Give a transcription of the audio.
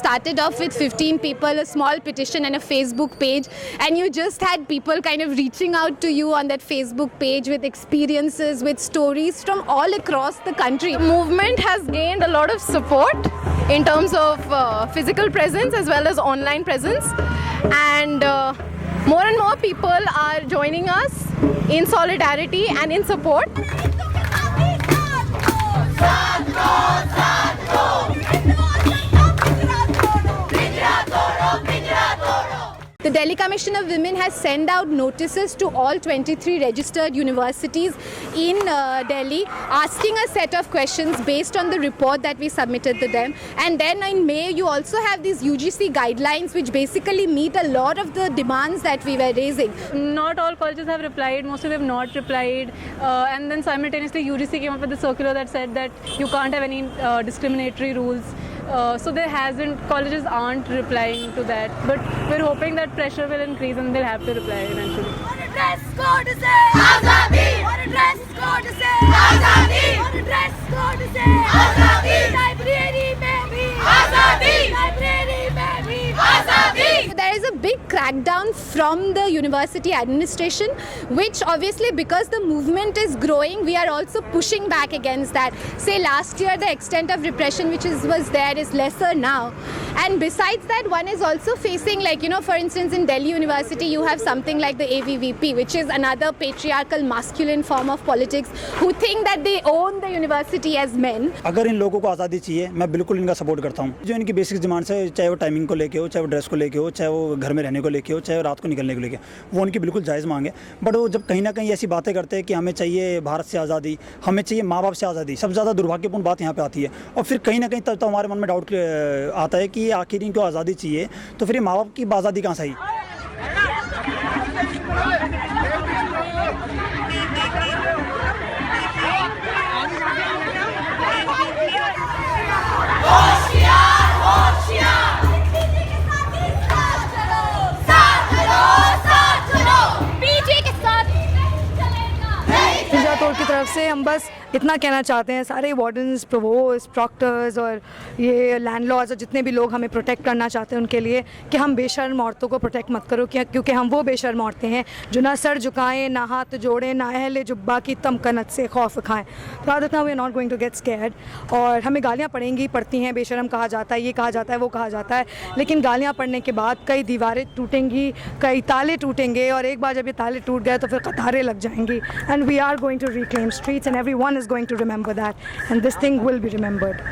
started off with 15 people, a small petition and a Facebook page, and you just had people kind of reaching out to you on that Facebook page with experiences, with stories from all across the country. The movement has gained a lot of support in terms of physical presence as well as online presence, and more and more people are joining us in solidarity and in support. The Delhi Commission of Women has sent out notices to all 23 registered universities in Delhi, asking a set of questions based on the report that we submitted to them. And then in May, you also have these UGC guidelines, which basically meet a lot of the demands that we were raising. Not all colleges have replied, most of them have not replied. And then simultaneously, UGC came up with a circular that said that you can't have any discriminatory rules. So colleges aren't replying to that. But we're hoping that pressure will increase and they'll have to reply eventually. dress code se azadi, dress code se azadi, dress code se azadi, library mein bhi azadi, library mein bhi azadi. There is a big crackdown from the university administration, which obviously, because the movement is growing, we are also pushing back against that. Say last year the extent of repression which was there is lesser now, and besides that, one is also facing, like, you know, for instance in Delhi University you have something like the AVVP, which is another patriarchal masculine form of politics, who think that they own the university as men. अगर इन लोगों को आज़ादी चाहिए, मैं बिल्कुल इनका support करता हूँ। जो इनकी बेसिक डिमांड्स है, चाहे वो टाइमिंग को लेके हो, चाहे वो ड्रेस को लेके हो, चाहे वो घर में रहने को लेके हो, चाहे वो रात को निकलने को लेके, वो उनकी बिल्कुल जायज़ मांग है। बट वो जब कहीं ना कहीं ऐसी बातें करते हैं कि हमें चाहिए भारत से आज़ादी, हमें चाहिए माँ बाप से आज़ादी, सबसे ज़्यादा दुर्भाग्यपूर्ण बात यहाँ पे आती है। और फिर कहीं ना कहीं तब तो हमारे मन में डाउट आता है कि आखिर इनको आज़ादी चाहिए, तो फिर ये माँ बाप की आज़ादी कहाँ से आई? की तरफ से हम बस इतना कहना चाहते हैं, सारे वार्डन्स, प्रोवोस्ट, प्रॉक्टर्स और ये लैंडलॉर्ड्स और जितने भी लोग हमें प्रोटेक्ट करना चाहते हैं उनके लिए कि हम बेशर्म औरतों को प्रोटेक्ट मत करो, क्योंकि हम वो बेशर्म औरतें हैं जो ना सर झुकाएं, ना हाथ जोड़ें, ना अहले जुब्बा की तमकनत से खौफ खाएं। तो आज we are not going to get scared. और हमें गालियाँ पड़ती हैं, बेशर्म कहा जाता है, ये कहा जाता है, वो कहा जाता है, लेकिन गालियाँ पड़ने के बाद कई दीवारें टूटेंगी, कई ताले टूटेंगे, और एक बार जब ये ताले टूट गए तो फिर कतारें लग जाएंगी। And we are going to reclaim streets, and everyone is going to remember that, and this thing will be remembered.